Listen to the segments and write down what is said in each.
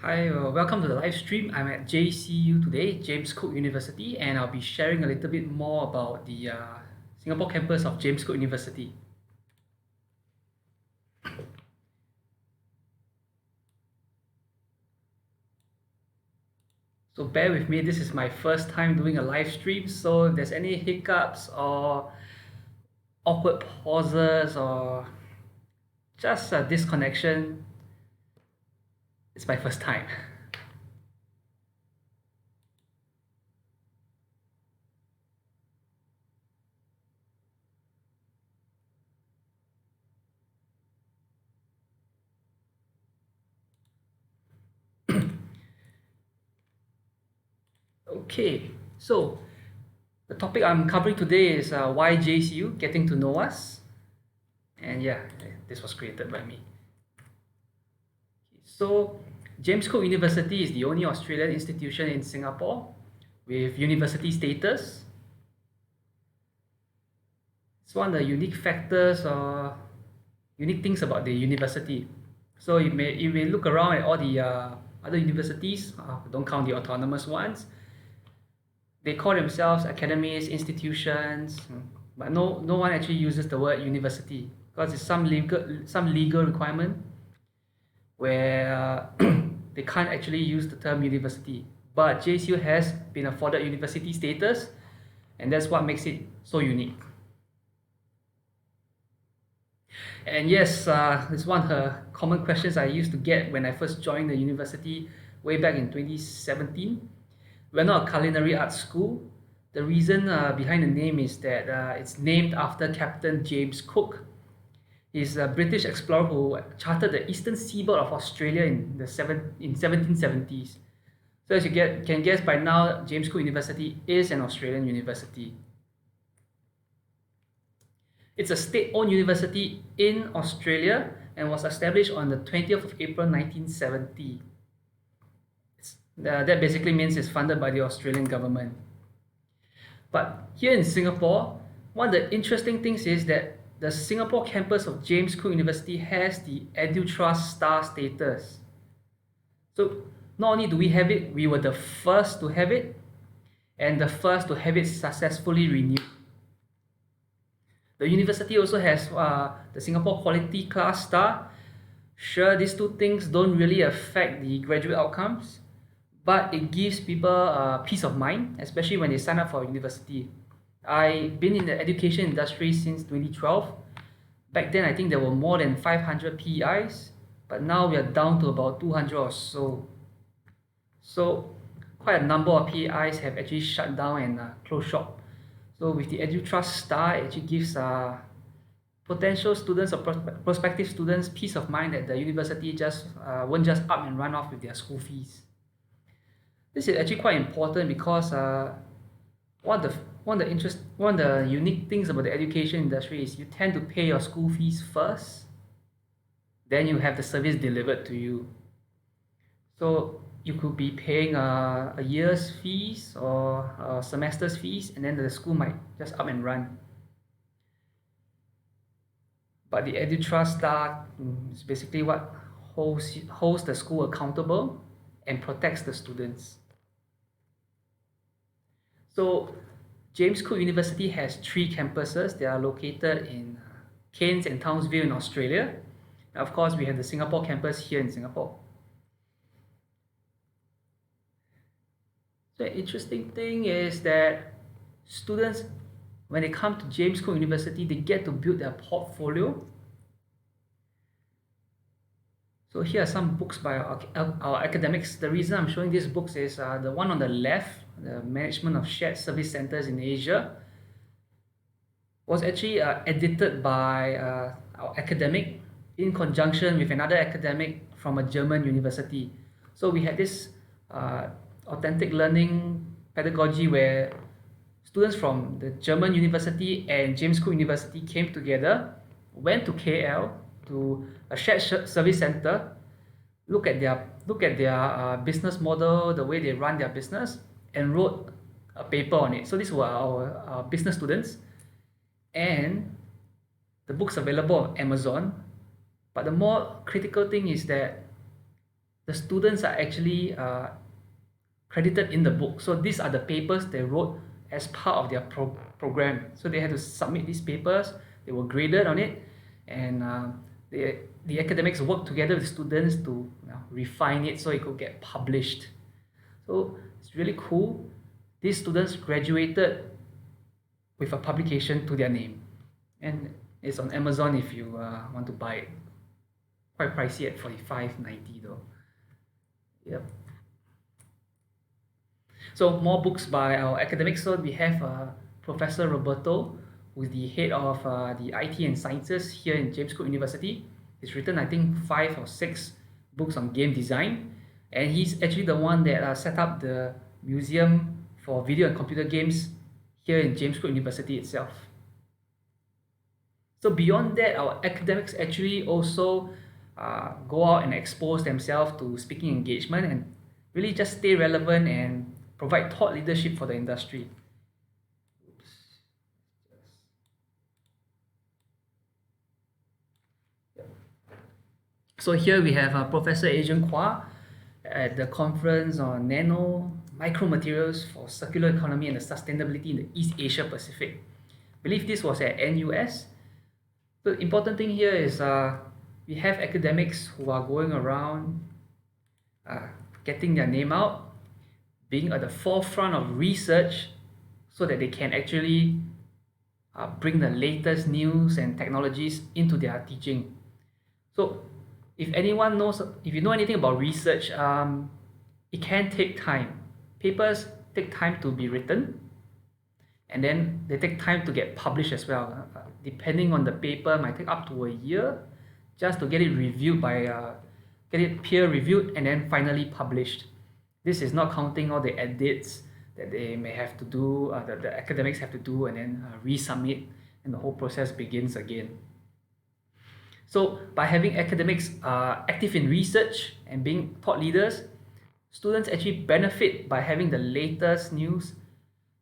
Hi, welcome to the live stream. I'm at JCU today, James Cook University, and I'll be sharing a little bit more about the Singapore campus of James Cook University. So bear with me, this is my first time doing a live stream, so if there's any hiccups or awkward pauses or just a disconnection, it's my first time. Okay, so the topic I'm covering today is why JCU, getting to know us. And yeah, this was created by me. So, James Cook University is the only Australian institution in Singapore with university status. It's one of the unique factors or unique things about the university. So you may look around at all the other universities, don't count the autonomous ones. They call themselves academies, institutions, but no one actually uses the word university because it's some legal requirement where they can't actually use the term university. But JCU has been afforded university status, and that's what makes it so unique. And yes, it's one of the common questions I used to get when I first joined the university way back in 2017. We're not a culinary arts school. The reason behind the name is that it's named after Captain James Cook. He's a British explorer who charted the eastern seaboard of Australia in 1770s. So as you can guess by now, James Cook University is an Australian university. It's a state-owned university in Australia and was established on the 20th of April 1970. That basically means it's funded by the Australian government. But here in Singapore, one of the interesting things is that the Singapore campus of James Cook University has the EduTrust Star status. So not only do we have it, we were the first to have it and the first to have it successfully renewed. The university also has the Singapore Quality Class Star. Sure, these two things don't really affect the graduate outcomes, but it gives people peace of mind, especially when they sign up for university. I've been in the education industry since 2012. Back then, I think there were more than 500 PEIs, but now we are down to about 200 or so. So quite a number of PEIs have actually shut down and closed shop. So with the EduTrust Star, it actually gives potential students or prospective students peace of mind that the university won't just up and run off with their school fees. This is actually quite important because one of the unique things about the education industry is you tend to pay your school fees first, then you have the service delivered to you. So you could be paying a year's fees or a semester's fees, and then the school might just up and run. But the EduTrust Star is basically what holds the school accountable and protects the students. So James Cook University has 3 campuses. They are located in Cairns and Townsville in Australia. And of course, we have the Singapore campus here in Singapore. So the interesting thing is that students, when they come to James Cook University, they get to build their portfolio. So here are some books by our academics. The reason I'm showing these books is the one on the left, the Management of Shared Service Centers in Asia, was actually edited by our academic in conjunction with another academic from a German university. So we had this authentic learning pedagogy where students from the German university and James Cook University came together, went to KL to a shared service center, look at their business model, the way they run their business, and wrote a paper on it. So these were our business students, and the book's available on Amazon. But the more critical thing is that the students are actually credited in the book. So these are the papers they wrote as part of their program. So they had to submit these papers, they were graded on it, and the academics worked together with students to refine it so it could get published. So it's really cool. These students graduated with a publication to their name, and it's on Amazon if you want to buy it. Quite pricey at $45.90 though. Yep. So more books by our academics. So we have Professor Roberto, who is the head of the IT and Sciences here in James Cook University. He's written, I think, 5 or 6 books on game design, and he's actually the one that set up the museum for video and computer games here in James Cook University itself. So beyond that, our academics actually also go out and expose themselves to speaking engagement and really just stay relevant and provide thought leadership for the industry. So here we have Professor Adrian Kwa at the conference on nano micromaterials for circular economy and the sustainability in the East Asia Pacific. I believe this was at NUS. The important thing here is we have academics who are going around getting their name out, being at the forefront of research so that they can actually bring the latest news and technologies into their teaching. So if you know anything about research, it can take time. Papers take time to be written, and then they take time to get published as well. Depending on the paper, it might take up to a year just to get it reviewed get it peer reviewed and then finally published. This is not counting all the edits that they may have to do, that the academics have to do, and then resubmit, and the whole process begins again. So by having academics active in research and being thought leaders, students actually benefit by having the latest news,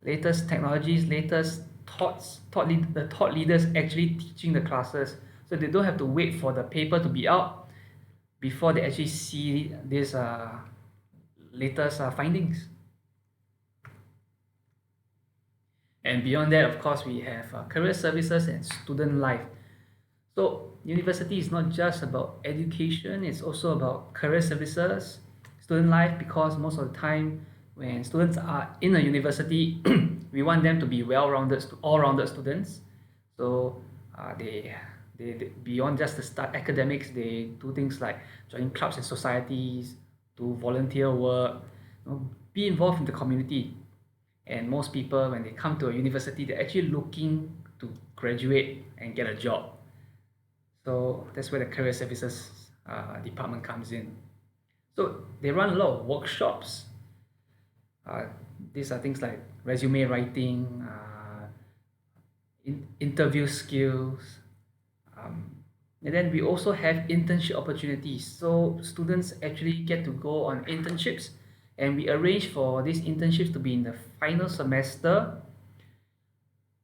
latest technologies, latest the thought leaders actually teaching the classes. So they don't have to wait for the paper to be out before they actually see these latest findings. And beyond that, of course, we have career services and student life. So university is not just about education, it's also about career services, student life, because most of the time when students are in a university, we want them to be well-rounded, all-rounded students. So they beyond just the academics, they do things like join clubs and societies, do volunteer work, be involved in the community. And most people, when they come to a university, they're actually looking to graduate and get a job. So that's where the career services department comes in. So they run a lot of workshops. These are things like resume writing, interview skills, and then we also have internship opportunities. So students actually get to go on internships, and we arrange for these internships to be in the final semester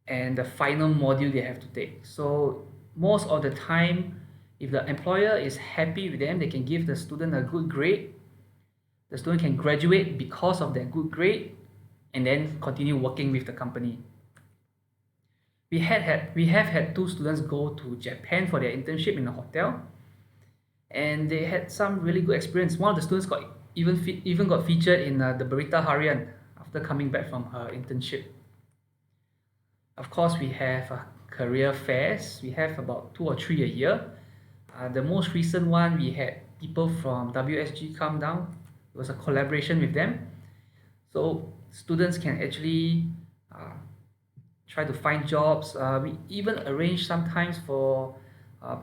and the final module they have to take. So most of the time, if the employer is happy with them, they can give the student a good grade. The student can graduate because of that good grade and then continue working with the company. We have had 2 students go to Japan for their internship in a hotel, and they had some really good experience. One of the students even got featured in the Berita Harian after coming back from her internship. Of course, we have career fairs. We have about 2 or 3 a year. The most recent one, we had people from WSG come down. It was a collaboration with them. So students can actually try to find jobs. We even arrange sometimes for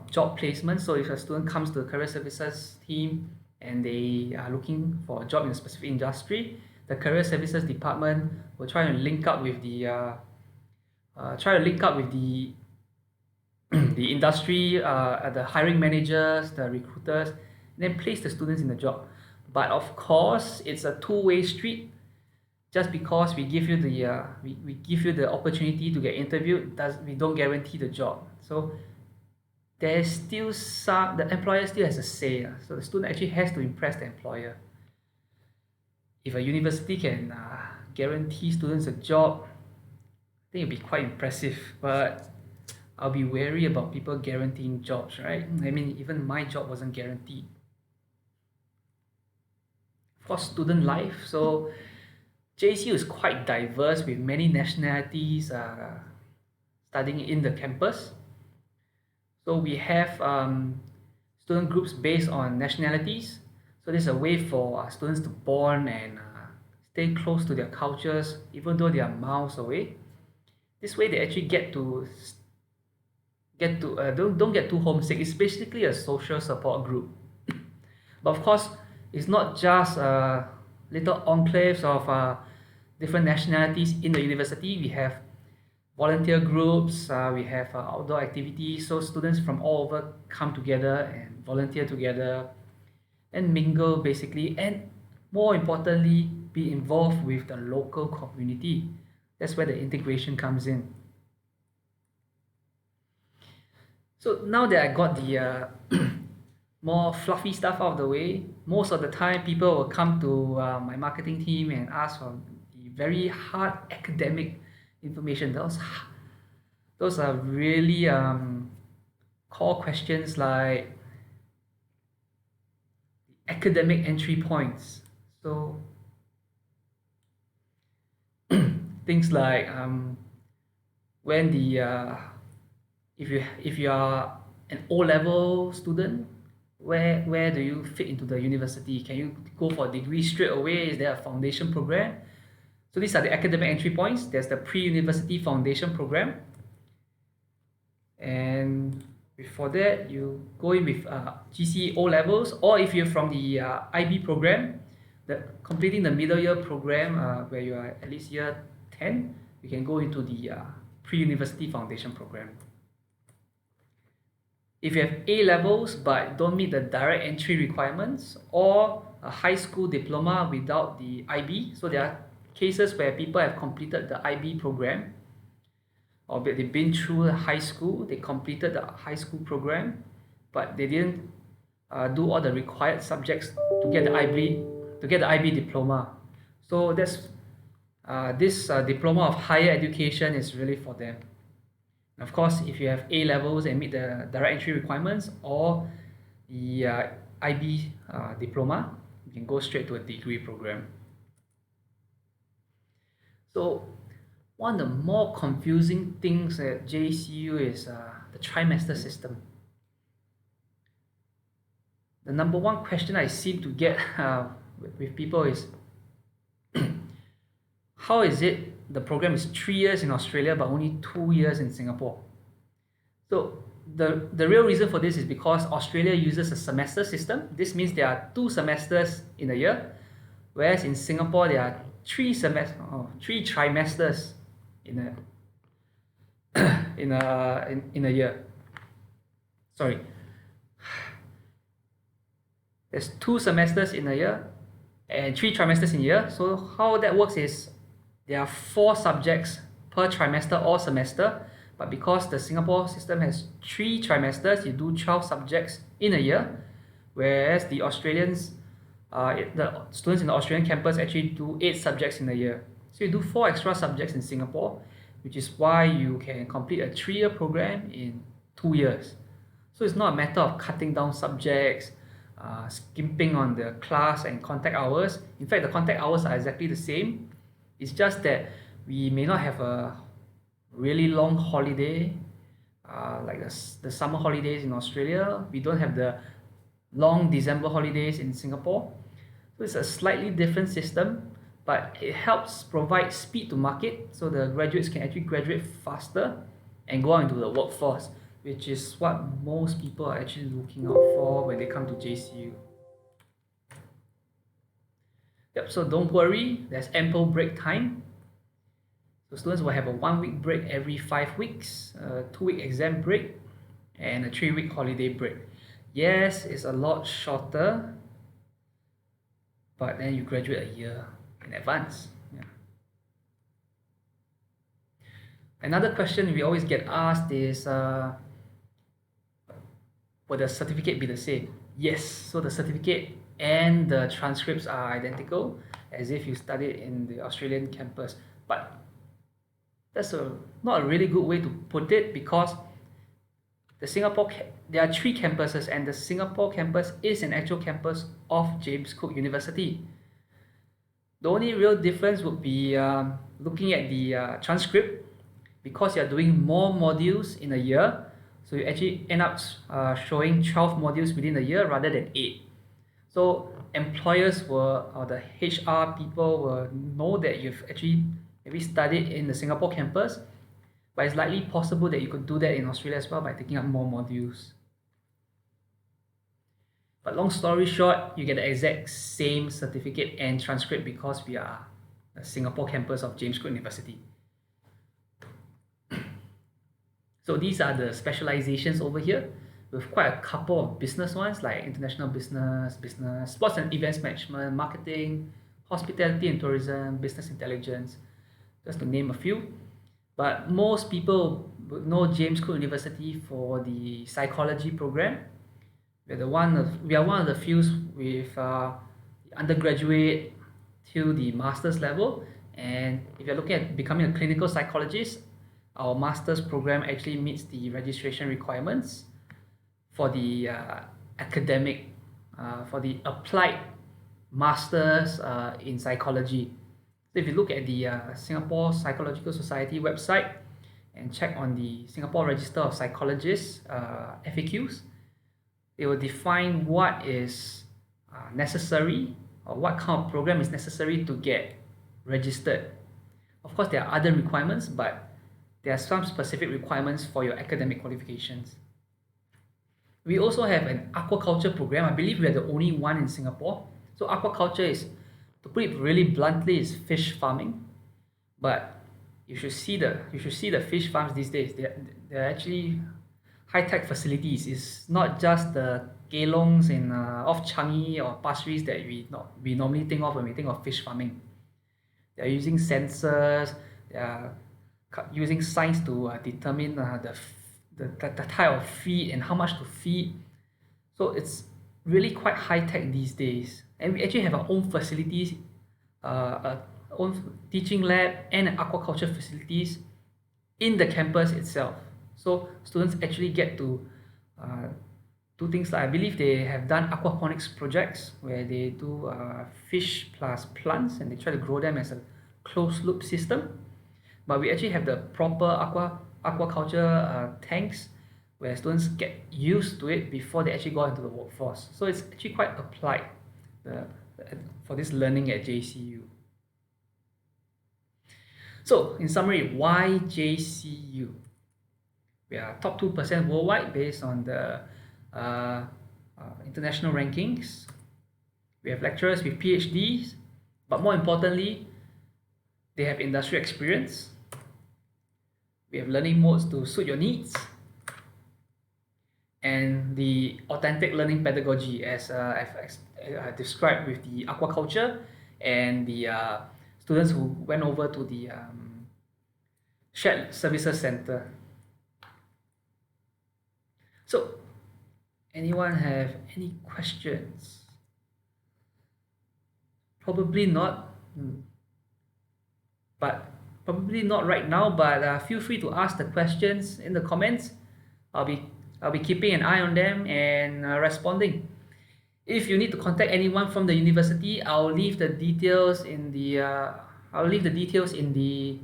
job placement. So if a student comes to the career services team and they are looking for a job in a specific industry, the career services department will try to link up with the the industry, the hiring managers, the recruiters, and then place the students in the job. But of course, it's a two-way street. Just because we give you the opportunity to get interviewed, we don't guarantee the job. So there's still the employer still has a say. So the student actually has to impress the employer. If a university can guarantee students a job, I think it'd be quite impressive. But I'll be wary about people guaranteeing jobs, right? I mean, even my job wasn't guaranteed. Of course, student life. So JCU is quite diverse with many nationalities studying in the campus. So we have student groups based on nationalities. So this is a way for students to bond and stay close to their cultures, even though they are miles away. This way, they actually don't get too homesick. It's basically a social support group. But of course, it's not just little enclaves of different nationalities in the university. We have volunteer groups, we have outdoor activities, so students from all over come together and volunteer together and mingle basically, and more importantly, be involved with the local community. That's where the integration comes in. So now that I got the more fluffy stuff out of the way, most of the time people will come to my marketing team and ask for the very hard academic information. Those are really core questions like academic entry points. So things like when the if you are an O-level student, where do you fit into the university? Can you go for a degree straight away? Is there a foundation program? So these are the academic entry points. There's the pre-university foundation program. And before that, you go in with GCE O-levels, or if you're from the IB program, completing the middle year program where you are at least year 10, you can go into the pre-university foundation program. If you have A-levels but don't meet the direct entry requirements, or a high school diploma without the IB, so there are cases where people have completed the IB program, or they've been through high school, they completed the high school program, but they didn't do all the required subjects to get the IB diploma. So that's this diploma of higher education is really for them. And of course, if you have A-levels and meet the direct entry requirements, or the IB diploma, you can go straight to a degree program. So one of the more confusing things at JCU is the trimester system. The number one question I seem to get with people is, how is it the program is 3 years in Australia but only 2 years in Singapore? So the real reason for this is because Australia uses a semester system. This means there are 2 semesters in a year, whereas in Singapore there are 3 trimesters in a year. Sorry. There's 2 semesters in a year and 3 trimesters in a year. So how that works is there are 4 subjects per trimester or semester, but because the Singapore system has 3 trimesters, you do 12 subjects in a year, whereas the students in the Australian campus actually do 8 subjects in a year. So you do 4 extra subjects in Singapore, which is why you can complete a 3-year program in 2 years. So it's not a matter of cutting down subjects, skimping on the class and contact hours. In fact, the contact hours are exactly the same. It's just that we may not have a really long holiday like the summer holidays in Australia. We don't have the long December holidays in Singapore. So it's a slightly different system, but it helps provide speed to market so the graduates can actually graduate faster and go out into the workforce, which is what most people are actually looking out for when they come to JCU. Yep, so don't worry, there's ample break time. So students will have a 1-week break every 5 weeks, a 2-week exam break, and a 3-week holiday break. Yes, it's a lot shorter, but then you graduate a year in advance. Yeah. Another question we always get asked is, Will the certificate be the same? Yes. So the certificate and the transcripts are identical, as if you studied in the Australian campus. But that's not a really good way to put it, because there are three campuses, and the Singapore campus is an actual campus of James Cook University. The only real difference would be looking at the transcript, because you're doing more modules in a year. So you actually end up showing 12 modules within a year rather than 8. So employers or the HR people will know that you've actually maybe studied in the Singapore campus, but it's likely possible that you could do that in Australia as well by taking up more modules. But long story short, you get the exact same certificate and transcript because we are the Singapore campus of James Cook University. So these are the specializations over here, with quite a couple of business ones like international business, sports and events management, marketing, hospitality and tourism, business intelligence, just to name a few. But most people would know James Cook University for the psychology program. We are one of the few with the undergraduate till the master's level. And if you're looking at becoming a clinical psychologist, our master's program actually meets the registration requirements for the academic, for the applied masters in psychology. So if you look at the Singapore Psychological Society website and check on the Singapore Register of Psychologists FAQs, they will define what is necessary, or what kind of program is necessary to get registered. Of course, there are other requirements, but there are some specific requirements for your academic qualifications. We also have an aquaculture program. I believe we are the only one in Singapore. So aquaculture is, to put it really bluntly, is fish farming. But you should see the fish farms these days. They're actually high-tech facilities. It's not just the kelongs in off Changi or Pasir Ris that we normally think of when we think of fish farming. They're using sensors. They are using science to determine the type of feed and how much to feed. So it's really quite high-tech these days. And we actually have our own facilities, own teaching lab and aquaculture facilities in the campus itself. So students actually get to do things like, I believe they have done aquaponics projects where they do fish plus plants and they try to grow them as a closed loop system. But we actually have the proper aquaculture tanks where students get used to it before they actually go into the workforce. So it's actually quite applied for this learning at JCU. So in summary, why JCU? We are top 2% worldwide based on the international rankings. We have lecturers with PhDs, but more importantly, they have industry experience. We have learning modes to suit your needs, and the authentic learning pedagogy, as I've described with the aquaculture and the students who went over to the shared services center. So, anyone have any questions? Probably not, but probably not right now. But feel free to ask the questions in the comments. I'll be keeping an eye on them and responding. If you need to contact anyone from the university, I'll leave the details in the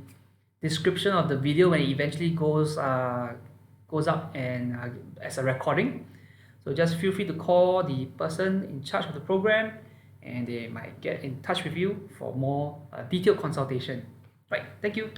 description of the video when it eventually goes up and as a recording. So just feel free to call the person in charge of the program, and they might get in touch with you for more detailed consultation. Right, thank you.